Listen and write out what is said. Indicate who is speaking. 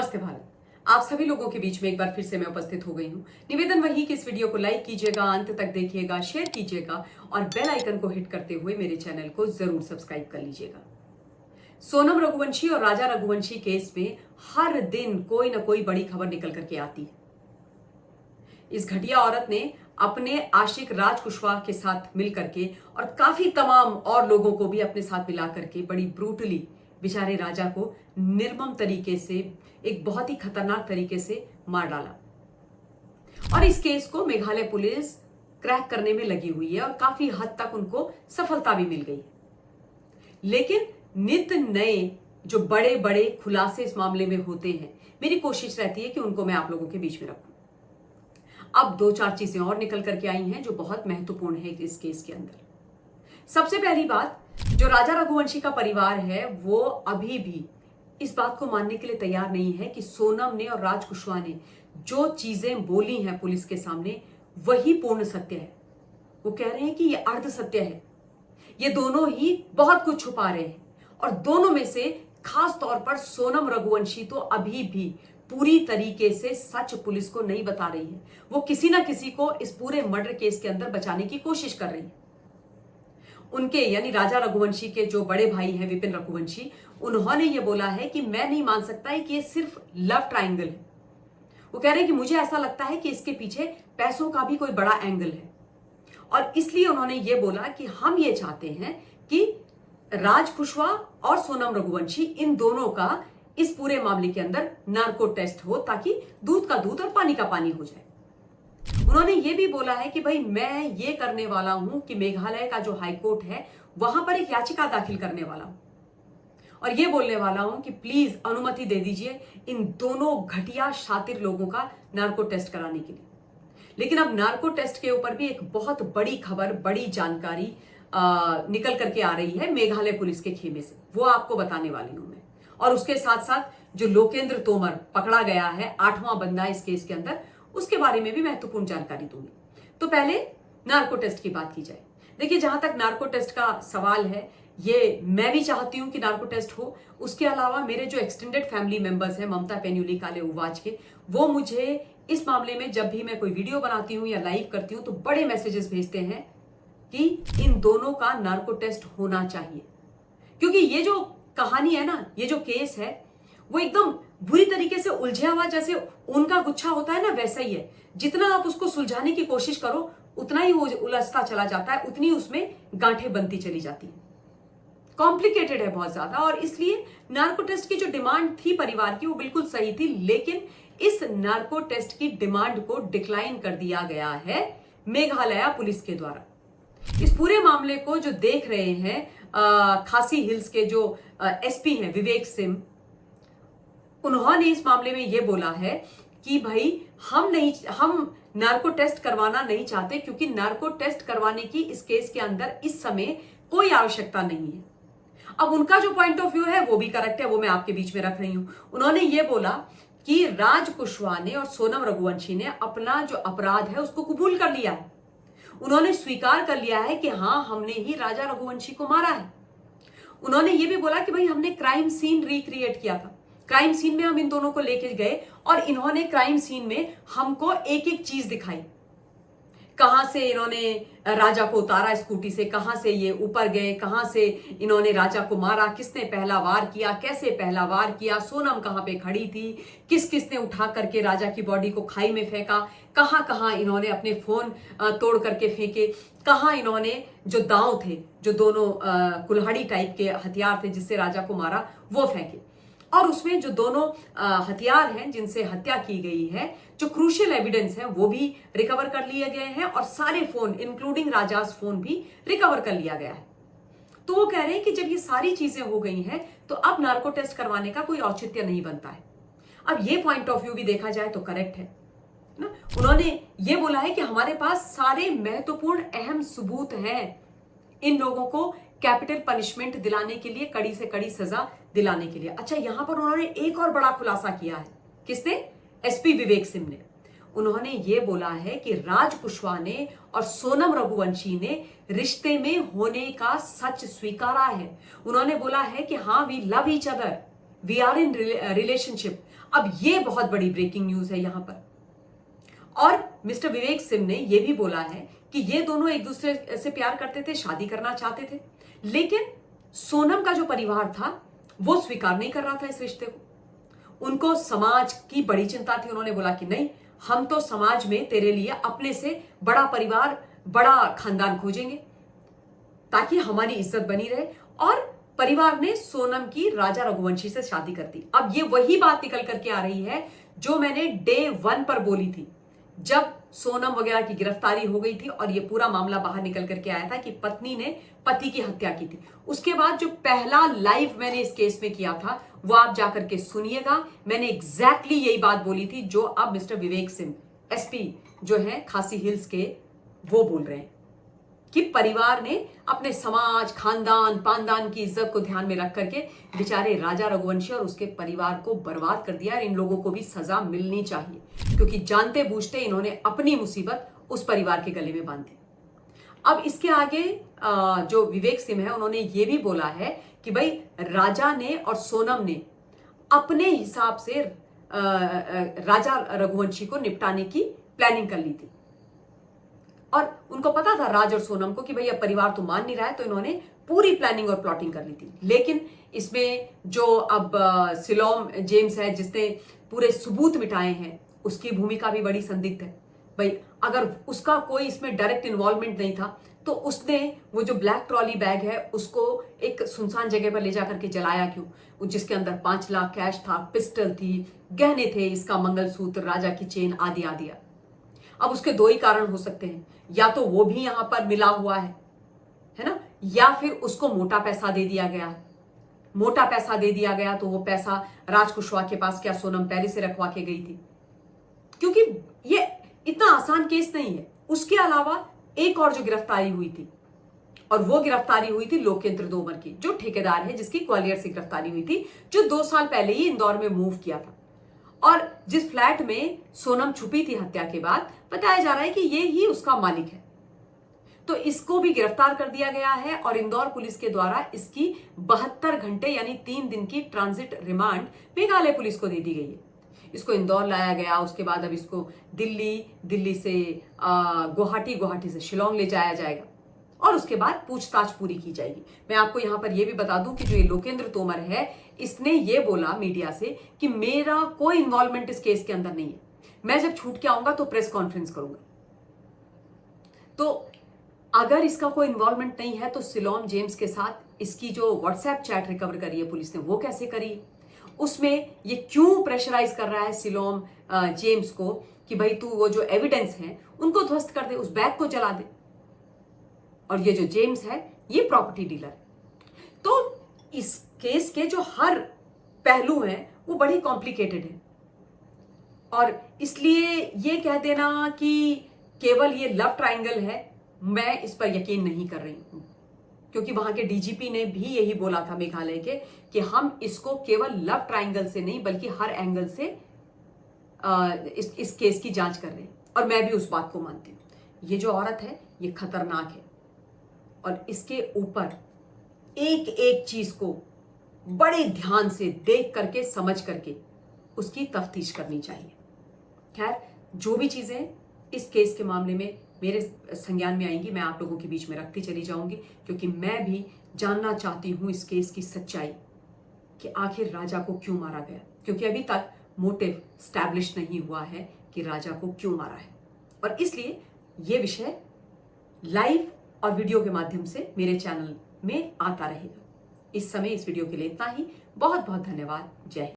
Speaker 1: नमस्ते भारत। आप सभी लोगों के बीच में एक बार फिर से मैं उपस्थित हो गई हूँ। निवेदन वही कि इस वीडियो को लाइक कीजिएगा, अंत तक देखिएगा, शेयर कीजिएगा और बेल आइकन को हिट करते हुए मेरे चैनल को जरूर सब्सक्राइब कर लीजिएगा। सोनम रघुवंशी और राजा रघुवंशी केस में हर दिन कोई ना कोई बड़ी खबर निकल करके आती है। इस घटिया औरत ने अपने आशिक राज कुशवाहा के साथ मिल करके और काफी तमाम और लोगों को भी अपने साथ मिला करके बड़ी ब्रूटली बेचारे राजा को निर्मम तरीके से, एक बहुत ही खतरनाक तरीके से मार डाला। और इस केस को मेघालय पुलिस क्रैक करने में लगी हुई है और काफी हद तक उनको सफलता भी मिल गई है। लेकिन नित नए जो बड़े बड़े खुलासे इस मामले में होते हैं, मेरी कोशिश रहती है कि उनको मैं आप लोगों के बीच में रखूं। अब दो चार चीजें और निकल करके आई हैं जो बहुत महत्वपूर्ण है इस केस के अंदर। सबसे पहली बात, जो राजा रघुवंशी का परिवार है वो अभी भी इस बात को मानने के लिए तैयार नहीं है कि सोनम ने और राज कुशवाहा ने जो चीजें बोली हैं पुलिस के सामने वही पूर्ण सत्य है। वो कह रहे हैं कि ये अर्ध सत्य है, ये दोनों ही बहुत कुछ छुपा रहे हैं। और दोनों में से खास तौर पर सोनम रघुवंशी तो अभी भी पूरी तरीके से सच पुलिस को नहीं बता रही है। वो किसी ना किसी को इस पूरे मर्डर केस के अंदर बचाने की कोशिश कर रही है। उनके यानी राजा रघुवंशी के जो बड़े भाई हैं विपिन रघुवंशी, उन्होंने ये बोला है कि मैं नहीं मान सकता है कि ये सिर्फ लव ट्रायंगल है। वो कह रहे हैं कि मुझे ऐसा लगता है कि इसके पीछे पैसों का भी कोई बड़ा एंगल है। और इसलिए उन्होंने ये बोला कि हम ये चाहते हैं कि राज कुशवाहा और सोनम रघुवंशी, इन दोनों का इस पूरे मामले के अंदर नार्को टेस्ट हो ताकि दूध का दूध और पानी का पानी हो जाए। उन्होंने ये भी बोला है कि भाई मैं ये करने वाला हूं कि मेघालय का जो हाईकोर्ट है वहां पर एक याचिका दाखिल करने वाला हूं और ये बोलने वाला हूं कि प्लीज अनुमति दे दीजिए इन दोनों घटिया शातिर लोगों का नार्को टेस्ट कराने के लिए। लेकिन अब नार्को टेस्ट के ऊपर भी एक बहुत बड़ी खबर, बड़ी जानकारी निकल करके आ रही है मेघालय पुलिस के खेमे से। वो आपको बताने वाली हूं मैं। और उसके साथ साथ जो लोकेंद्र तोमर पकड़ा गया है 8वां बंदा इस केस के अंदर, उसके बारे में भी महत्वपूर्ण जानकारी दूंगी। तो पहले नार्को टेस्ट की बात की जाए। देखिए, जहां तक नार्को टेस्ट का सवाल है, ये मैं भी चाहती हूं कि नार्को टेस्ट हो। उसके अलावा मेरे जो एक्सटेंडेड फैमिली मेंबर्स हैं ममता पेन्युली काले उवाच के, वो मुझे इस मामले में जब भी मैं कोई वीडियो बनाती हूं या लाइव करती हूं तो बड़े मैसेजेस भेजते हैं कि इन दोनों का नार्को टेस्ट होना चाहिए। क्योंकि ये जो कहानी है ना, ये जो केस है, वो एकदम बुरी तरीके से उलझा हुआ, जैसे उनका गुच्छा होता है ना, वैसा ही है। जितना आप उसको सुलझाने की कोशिश करो उतना ही वो उलझता चला जाता है, उतनी उसमें गांठें बनती चली जाती है। कॉम्प्लिकेटेड है बहुत ज्यादा। और इसलिए नार्को टेस्ट की जो डिमांड थी परिवार की वो बिल्कुल सही थी, लेकिन इस नार्को टेस्ट की डिमांड को डिक्लाइन कर दिया गया है मेघालय पुलिस के द्वारा। इस पूरे मामले को जो देख रहे हैं खासी हिल्स के जो एसपी हैं विवेक सिंह, उन्होंने इस मामले में यह बोला है कि भाई हम नार्को टेस्ट करवाना नहीं चाहते क्योंकि नार्को टेस्ट करवाने की इस केस के अंदर इस समय कोई आवश्यकता नहीं है। अब उनका जो पॉइंट ऑफ व्यू है वो भी करेक्ट है, वो मैं आपके बीच में रख रही हूं। उन्होंने ये बोला कि राज कुशवाहा ने और सोनम रघुवंशी ने अपना जो अपराध है उसको कबूल कर लिया है। उन्होंने स्वीकार कर लिया है कि हाँ, हमने ही राजा रघुवंशी को मारा है। उन्होंने ये भी बोला कि भाई हमने क्राइम सीन रिक्रिएट किया था, क्राइम सीन में हम इन दोनों को लेके गए और इन्होंने क्राइम सीन में हमको एक एक चीज दिखाई। कहां से इन्होंने राजा को उतारा स्कूटी से, कहां से ये ऊपर गए, कहां से इन्होंने राजा को मारा, किसने पहला वार किया, कैसे पहला वार किया, सोनम कहां पे खड़ी थी, किस किसने उठा करके राजा की बॉडी को खाई में फेंका, कहां कहां इन्होंने अपने फोन तोड़ करके फेंके, कहां इन्होंने जो दांव थे, जो दोनों कुल्हाड़ी टाइप के हथियार थे जिससे राजा को मारा, वो फेंके। और उसमें जो दोनों हथियार हैं जिनसे हत्या की गई है, जो क्रूशियल एविडेंस है, वो भी रिकवर कर लिए गए हैं और सारे फोन इंक्लूडिंग राजास फोन भी रिकवर कर लिया गया है। तो वो कह रहे हैं कि जब ये सारी चीजें हो गई हैं तो अब नार्को टेस्ट करवाने का कोई औचित्य नहीं बनता है। अब ये पॉइंट ऑफ व्यू भी देखा जाए तो करेक्ट है ना। उन्होंने ये बोला है कि हमारे पास सारे महत्वपूर्ण अहम सबूत हैं इन लोगों को कैपिटल पनिशमेंट दिलाने के लिए, कड़ी से कड़ी सजा दिलाने के लिए। अच्छा, यहां पर उन्होंने एक और बड़ा खुलासा किया है। किसने? एसपी विवेक सिंह ने। उन्होंने ये बोला है कि राज कुशवाहा ने और सोनम रघुवंशी ने रिश्ते में होने का सच स्वीकारा है। उन्होंने बोला है कि हाँ, we love each other, we are in relationship. अब ये बहुत बड़ी ब्रेकिंग न्यूज है यहां पर। और मिस्टर विवेक सिंह ने यह भी बोला है कि ये दोनों एक दूसरे से प्यार करते थे, शादी करना चाहते थे, लेकिन सोनम का जो परिवार था वो स्वीकार नहीं कर रहा था इस रिश्ते को। उनको समाज की बड़ी चिंता थी। उन्होंने बोला कि नहीं, हम तो समाज में तेरे लिए अपने से बड़ा परिवार, बड़ा खानदान खोजेंगे ताकि हमारी इज्जत बनी रहे। और परिवार ने सोनम की राजा रघुवंशी से शादी कर दी। अब ये वही बात निकल करके आ रही है जो मैंने डे 1 पर बोली थी, जब सोनम वगैरह की गिरफ्तारी हो गई थी और ये पूरा मामला बाहर निकल करके आया था कि पत्नी ने पति की हत्या की थी। उसके बाद जो पहला लाइव मैंने इस केस में किया था वो आप जाकर के सुनिएगा। मैंने एग्जैक्टली यही बात बोली थी जो अब मिस्टर विवेक सिंह एसपी जो है खासी हिल्स के वो बोल रहे हैं कि परिवार ने अपने समाज, खानदान, पानदान की इज्जत को ध्यान में रख करके बेचारे राजा रघुवंशी और उसके परिवार को बर्बाद कर दिया। और इन लोगों को भी सजा मिलनी चाहिए क्योंकि जानते बूझते इन्होंने अपनी मुसीबत उस परिवार के गले में बांधी। अब इसके आगे जो विवेक सिंह है उन्होंने ये भी बोला है कि भाई राजा ने और सोनम ने अपने हिसाब से राजा रघुवंशी को निपटाने की प्लानिंग कर ली थी। और उनको पता था राज और सोनम को कि भाई अब परिवार तो मान नहीं रहा है, तो इन्होंने पूरी प्लानिंग और प्लॉटिंग कर ली थी। लेकिन इसमें जो अब सिलोम जेम्स है जिसने पूरे सबूत मिटाए हैं, उसकी भूमिका भी बड़ी संदिग्ध है। भाई अगर उसका कोई इसमें डायरेक्ट इन्वॉल्वमेंट नहीं था तो उसने वो जो ब्लैक ट्रॉली बैग है उसको एक सुनसान जगह पर ले जाकर के जलाया क्यों, जिसके अंदर 5 लाख कैश था, पिस्टल थी, गहने थे, इसका मंगलसूत्र, राजा की चेन आदि आदि। अब उसके 2 ही कारण हो सकते हैं, या तो वो भी यहां पर मिला हुआ है ना, या फिर उसको मोटा पैसा दे दिया गया है। मोटा पैसा दे दिया गया तो वो पैसा राज कुशवाहा के पास क्या सोनम पेरिस से रखवा के गई थी, क्योंकि ये इतना आसान केस नहीं है। उसके अलावा एक और जो गिरफ्तारी हुई थी, और वो गिरफ्तारी हुई थी लोकेंद्र तोमर की, जो ठेकेदार है जिसकी ग्वालियर से गिरफ्तारी हुई थी, जो 2 साल पहले ही इंदौर में मूव किया था। और जिस फ्लैट में सोनम छुपी थी हत्या के बाद, बताया जा रहा है कि ये ही उसका मालिक है। तो इसको भी गिरफ्तार कर दिया गया है और इंदौर पुलिस के द्वारा इसकी 72 घंटे यानी 3 दिन की ट्रांजिट रिमांड मेघालय पुलिस को दे दी गई है। इसको इंदौर लाया गया, उसके बाद अब इसको दिल्ली से गुवाहाटी, गुवाहाटी से शिलोंग ले जाया जाएगा और उसके बाद पूछताछ पूरी की जाएगी। मैं आपको यहां पर यह भी बता दूं कि जो ये लोकेंद्र तोमर है, इसने ये बोला मीडिया से कि मेरा कोई इन्वॉल्वमेंट इस केस के अंदर नहीं है, मैं जब छूट के आऊंगा तो प्रेस कॉन्फ्रेंस करूंगा। तो अगर इसका कोई इन्वॉल्वमेंट नहीं है तो सिलोम जेम्स के साथ इसकी जो व्हाट्सएप चैट रिकवर करी है पुलिस ने, वो कैसे करी, उसमें ये क्यों प्रेशराइज कर रहा है सिलोम जेम्स को कि भाई तू वो जो एविडेंस है उनको ध्वस्त कर दे, उस बैग को जला दे। और ये जो जेम्स है ये प्रॉपर्टी डीलर है। तो इस केस के जो हर पहलू हैं वो बड़े कॉम्प्लिकेटेड हैं, और इसलिए ये कह देना कि केवल ये लव ट्रायंगल है, मैं इस पर यकीन नहीं कर रही हूं, क्योंकि वहां के डीजीपी ने भी यही बोला था मेघालय के कि हम इसको केवल लव ट्रायंगल से नहीं बल्कि हर एंगल से इस केस की जांच कर रहे हैं। और मैं भी उस बात को मानती हूं। ये जो औरत है ये खतरनाक है और इसके ऊपर एक एक चीज को बड़े ध्यान से देख करके, समझ करके उसकी तफ्तीश करनी चाहिए। खैर, जो भी चीजें इस केस के मामले में मेरे संज्ञान में आएंगी मैं आप लोगों के बीच में रखती चली जाऊंगी, क्योंकि मैं भी जानना चाहती हूं इस केस की सच्चाई कि आखिर राजा को क्यों मारा गया, क्योंकि अभी तक मोटिव स्टैब्लिश नहीं हुआ है कि राजा को क्यों मारा है। और इसलिए यह विषय लाइव और वीडियो के माध्यम से मेरे चैनल में आता रहेगा। इस समय इस वीडियो के लिए इतना ही। बहुत बहुत धन्यवाद। जय हिंद।